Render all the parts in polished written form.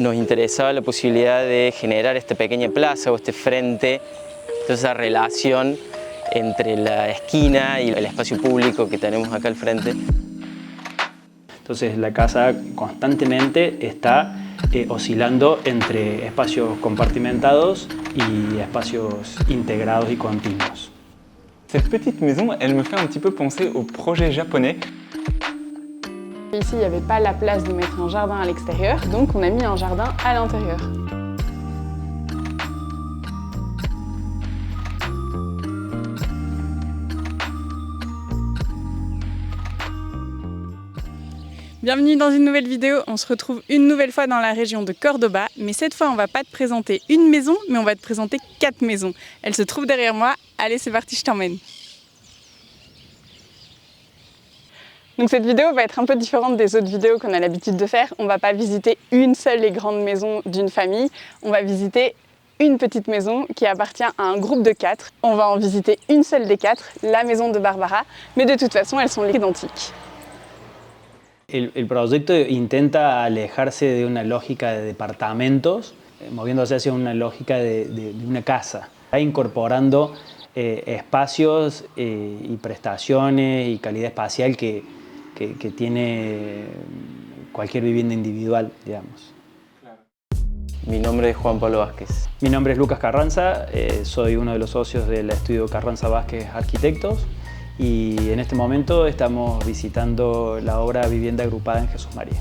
nos interesaba la posibilidad de generar esta pequeña plaza o este frente, toda esa relación entre la esquina y el espacio público que tenemos acá al frente. Entonces la casa constantemente está oscilando entre espacios compartimentados y espacios integrados y continuos. Cette petite maison, elle me fait un petit peu penser au projet japonais. Ici, il n'y avait pas la place de mettre un jardin à l'extérieur, donc on a mis un jardin à l'intérieur. Bienvenue dans une nouvelle vidéo, on se retrouve une nouvelle fois dans la région de Cordoba, mais cette fois on va pas te présenter une maison, mais on va te présenter 4 maisons. Elles se trouvent derrière moi, allez c'est parti, je t'emmène. Donc cette vidéo va être un peu différente des autres vidéos qu'on a l'habitude de faire. On va pas visiter une seule et grande maison d'une famille, on va visiter une petite maison qui appartient à un groupe de 4. On va en visiter une seule des 4, la maison de Barbara, mais de toute façon elles sont identiques. El proyecto intenta alejarse de una lógica de departamentos, moviéndose hacia una lógica de una casa, incorporando espacios y prestaciones y calidad espacial que tiene cualquier vivienda individual, digamos. Mi nombre es Juan Pablo Vázquez. Mi nombre es Lucas Carranza, soy uno de los socios del estudio Carranza Vázquez Arquitectos. Y en este momento estamos visitando la obra Vivienda Agrupada en Jesús María.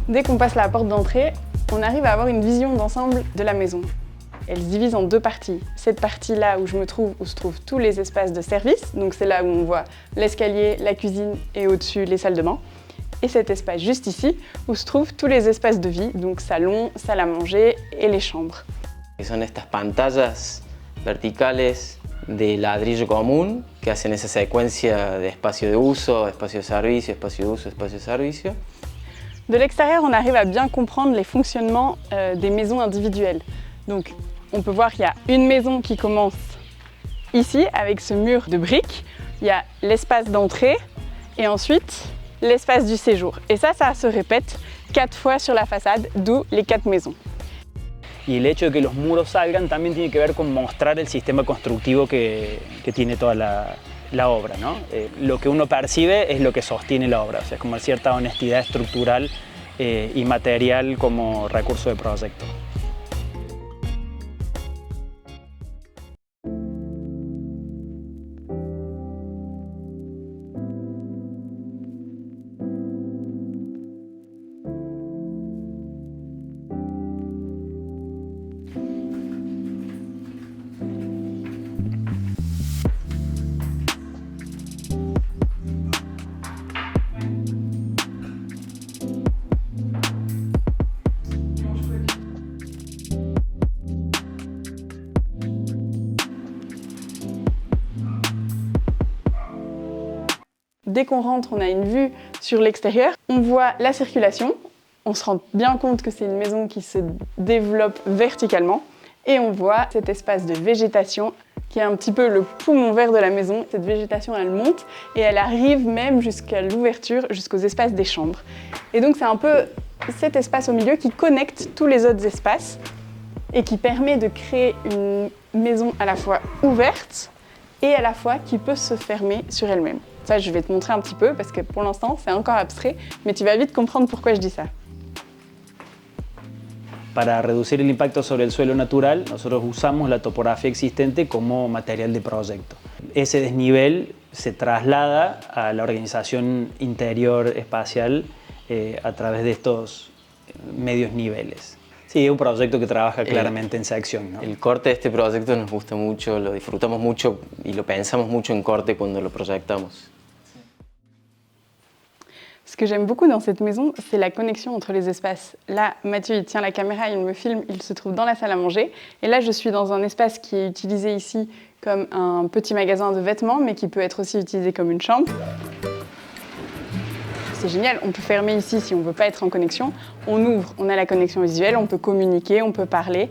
Dès qu'on passe la porte d'entrée, on arrive à avoir une vision d'ensemble de la maison. Elle se divise en 2 parties. Cette partie-là où se trouvent tous les espaces de service, donc c'est là où on voit l'escalier, la cuisine et au-dessus les salles de bain. Et cet espace juste ici, où se trouvent tous les espaces de vie, donc salon, salle à manger et les chambres. Son estas pantallas verticales de ladrillo común que hacen esa secuencia de espacio de uso, espacio de servicio, espacio de uso, espacio de servicio. De l'extérieur, on arrive à bien comprendre les fonctionnements des maisons individuelles. Donc, on peut voir qu'il y a une maison qui commence ici, avec ce mur de briques. Il y a l'espace d'entrée et ensuite l'espace du séjour. Et ça se répète 4 fois sur la façade, d'où les 4 maisons. Y el hecho de que los muros salgan también tiene que ver con mostrar el sistema constructivo que tiene toda la obra, ¿no? Lo que uno percibe es lo que sostiene la obra, o sea, es como cierta honestidad estructural y material como recurso de proyecto. Dès qu'on rentre, on a une vue sur l'extérieur. On voit la circulation. On se rend bien compte que c'est une maison qui se développe verticalement. Et on voit cet espace de végétation qui est un petit peu le poumon vert de la maison. Cette végétation, elle monte et elle arrive même jusqu'à l'ouverture, jusqu'aux espaces des chambres. Et donc c'est un peu cet espace au milieu qui connecte tous les autres espaces et qui permet de créer une maison à la fois ouverte et à la fois qui peut se fermer sur elle-même. Ça, je vais te montrer un petit peu parce que pour l'instant, c'est encore abstrait, mais tu vas vite comprendre pourquoi je dis ça. Para reducir el impacto sobre el suelo natural, nosotros usamos la topografía existente como material de proyecto. Ese desnivel se traslada a la organización interior espacial a través de estos medios niveles. Sí, es un proyecto que trabaja claramente en sección, ¿no? El corte de este proyecto nos gusta mucho, lo disfrutamos mucho y lo pensamos mucho en corte cuando lo proyectamos. Ce que j'aime beaucoup dans cette maison, c'est la connexion entre les espaces. Là, Mathieu, il tient la caméra, il me filme, il se trouve dans la salle à manger. Et là, je suis dans un espace qui est utilisé ici comme un petit magasin de vêtements, mais qui peut être aussi utilisé comme une chambre. C'est génial, on peut fermer ici si on ne veut pas être en connexion. On ouvre, on a la connexion visuelle, on peut communiquer, on peut parler.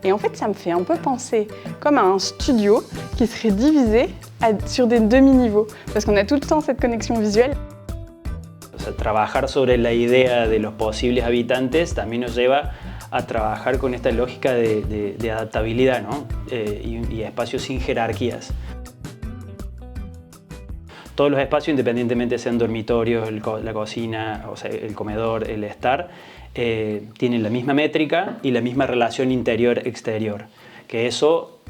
Et en fait, ça me fait un peu penser comme à un studio qui serait divisé sur des demi-niveaux, parce qu'on a tout le temps cette connexion visuelle. O sea, trabajar sobre la idea de los posibles habitantes también nos lleva a trabajar con esta lógica de adaptabilidad, ¿no? y espacios sin jerarquías. Todos los espacios, independientemente sean dormitorios, la cocina, o sea, el comedor, el estar, tienen la misma métrica y la misma relación interior-exterior, que eso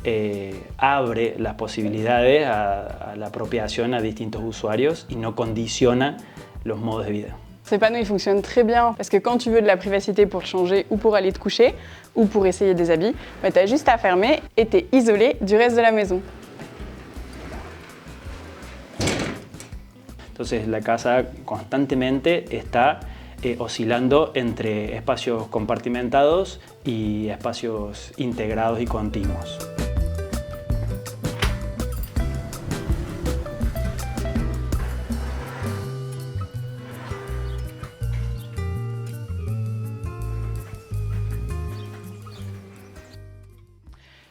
abre las posibilidades a la apropiación a distintos usuarios y no condiciona los modos de vida. Ces panneaux, ils fonctionnent très bien parce que quand tu veux de la privacité pour changer ou pour aller te coucher ou pour essayer des habits, bah, tu as juste à fermer et tu es isolé du reste de la maison. Entonces la casa constantemente está oscilando entre espacios compartimentados y espacios integrados y continuos.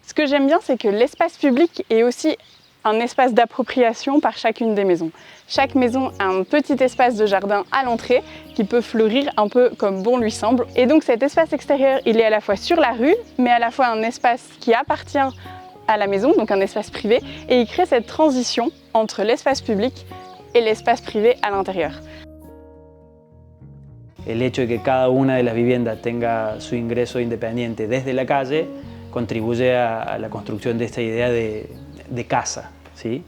Ce que j'aime bien, c'est que l'espace public est aussi un espace d'appropriation par chacune des maisons. Chaque maison a un petit espace de jardin à l'entrée qui peut fleurir un peu comme bon lui semble. Et donc cet espace extérieur, il est à la fois sur la rue, mais à la fois un espace qui appartient à la maison, donc un espace privé, et il crée cette transition entre l'espace public et l'espace privé à l'intérieur. El hecho de que cada una de las viviendas tenga su ingreso independiente desde la calle contribuye a la construcción de esta idea de casa, ¿sí?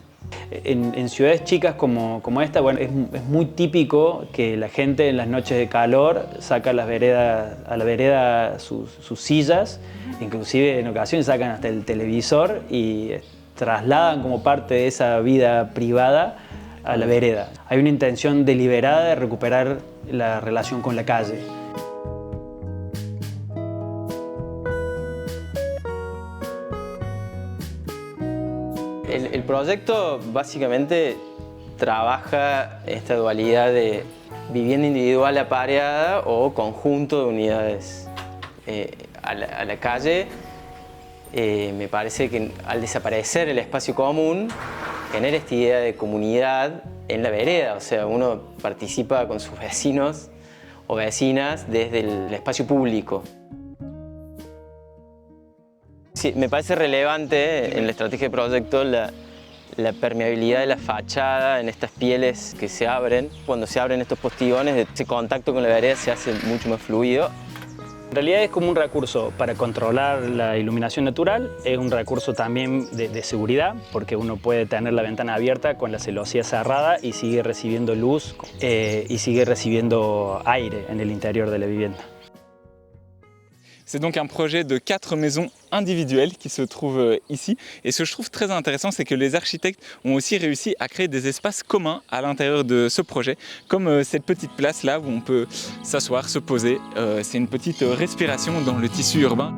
En ciudades chicas como esta, bueno, es muy típico que la gente en las noches de calor saca a la vereda sus sillas, inclusive en ocasiones sacan hasta el televisor y trasladan como parte de esa vida privada a la vereda. Hay una intención deliberada de recuperar la relación con la calle. El proyecto básicamente trabaja esta dualidad de vivienda individual apareada o conjunto de unidades a la calle. Me parece que al desaparecer el espacio común, genera esta idea de comunidad en la vereda, o sea, uno participa con sus vecinos o vecinas desde el espacio público. Sí, me parece relevante en la estrategia de proyecto la permeabilidad de la fachada en estas pieles que se abren. Cuando se abren estos postillones, ese contacto con la vereda se hace mucho más fluido. En realidad es como un recurso para controlar la iluminación natural, es un recurso también de seguridad, porque uno puede tener la ventana abierta con la celosía cerrada y sigue recibiendo luz y sigue recibiendo aire en el interior de la vivienda. C'est donc un projet de 4 maisons individuelles qui se trouvent ici. Et ce que je trouve très intéressant, c'est que les architectes ont aussi réussi à créer des espaces communs à l'intérieur de ce projet, comme cette petite place là où on peut s'asseoir, se poser. C'est une petite respiration dans le tissu urbain.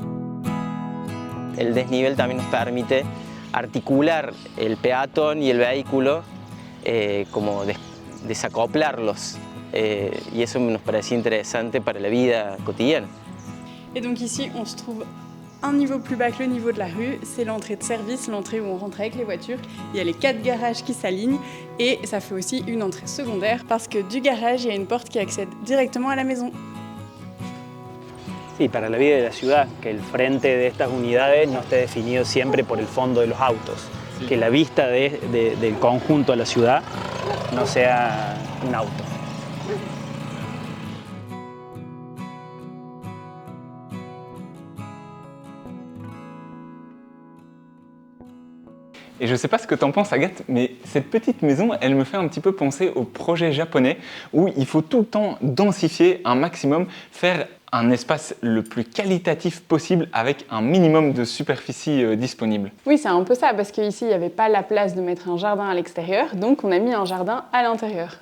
El desnivel también nos permite articular el peatón y el vehículo, como desacoplarlos. Y eso nos parecía interesante para la vida cotidiana. Et donc ici, on se trouve un niveau plus bas que le niveau de la rue. C'est l'entrée de service, l'entrée où on rentre avec les voitures. Il y a les 4 garages qui s'alignent et ça fait aussi une entrée secondaire parce que du garage, il y a une porte qui accède directement à la maison. Sí, para la vida de la ciudad, que el frente de estas unidades no esté definido siempre por el fondo de los autos. Sí. Que la vista del conjunto a la ciudad no sea un auto. Et je ne sais pas ce que tu en penses, Agathe, mais cette petite maison, elle me fait un petit peu penser au projet japonais où il faut tout le temps densifier un maximum, faire un espace le plus qualitatif possible avec un minimum de superficie disponible. Oui, c'est un peu ça, parce qu'ici, il n'y avait pas la place de mettre un jardin à l'extérieur, donc on a mis un jardin à l'intérieur.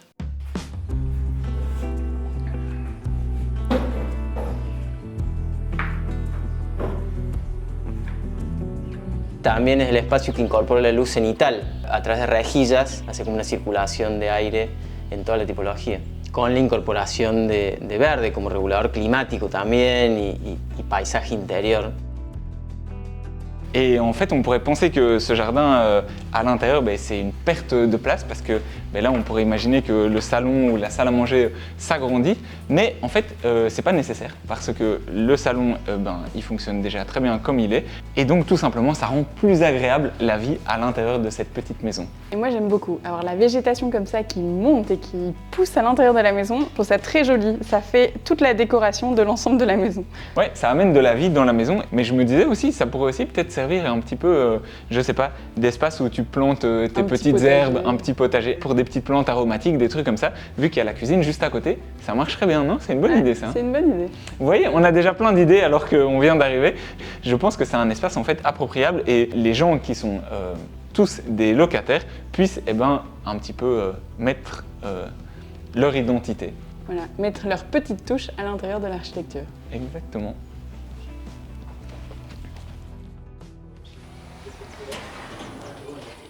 También es el espacio que incorpora la luz cenital. A través de rejillas hace como una circulación de aire en toda la tipología. Con la incorporación de verde como regulador climático también y paisaje interior. Et en fait, on pourrait penser que ce jardin à l'intérieur, c'est une perte de place parce que là, on pourrait imaginer que le salon ou la salle à manger s'agrandit. Mais en fait, c'est pas nécessaire parce que le salon, il fonctionne déjà très bien comme il est. Et donc, tout simplement, ça rend plus agréable la vie à l'intérieur de cette petite maison. Et moi, j'aime beaucoup avoir la végétation comme ça qui monte et qui pousse à l'intérieur de la maison. Je trouve ça très joli. Ça fait toute la décoration de l'ensemble de la maison. Ouais, ça amène de la vie dans la maison. Mais je me disais aussi, ça pourrait aussi peut-être servir un petit peu, je sais pas, d'espace où tu plantes tes petites herbes, un petit potager pour des petites plantes aromatiques, des trucs comme ça. Vu qu'il y a la cuisine juste à côté, ça marcherait bien, non? C'est une bonne idée ça. C'est une bonne idée. Vous voyez, on a déjà plein d'idées alors qu'on vient d'arriver. Je pense que c'est un espace en fait appropriable et les gens qui sont tous des locataires puissent un petit peu mettre leur identité. Voilà, mettre leur petite touche à l'intérieur de l'architecture. Exactement.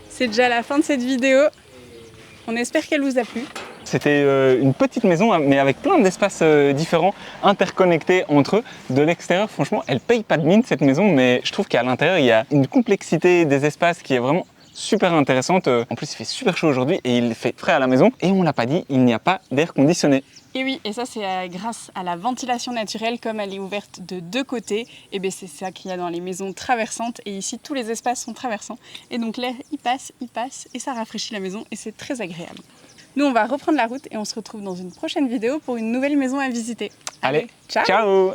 C'est déjà la fin de cette vidéo. On espère qu'elle vous a plu. C'était une petite maison, mais avec plein d'espaces différents, interconnectés entre eux. De l'extérieur, franchement, elle paye pas de mine cette maison, mais je trouve qu'à l'intérieur, il y a une complexité des espaces qui est vraiment super intéressante. En plus, il fait super chaud aujourd'hui et il fait frais à la maison. Et on l'a pas dit, il n'y a pas d'air conditionné. Et oui, et ça c'est grâce à la ventilation naturelle, comme elle est ouverte de deux côtés, et bien c'est ça qu'il y a dans les maisons traversantes, et ici tous les espaces sont traversants, et donc l'air il passe, et ça rafraîchit la maison, et c'est très agréable. Nous on va reprendre la route, et on se retrouve dans une prochaine vidéo pour une nouvelle maison à visiter. Allez, ciao! Ciao.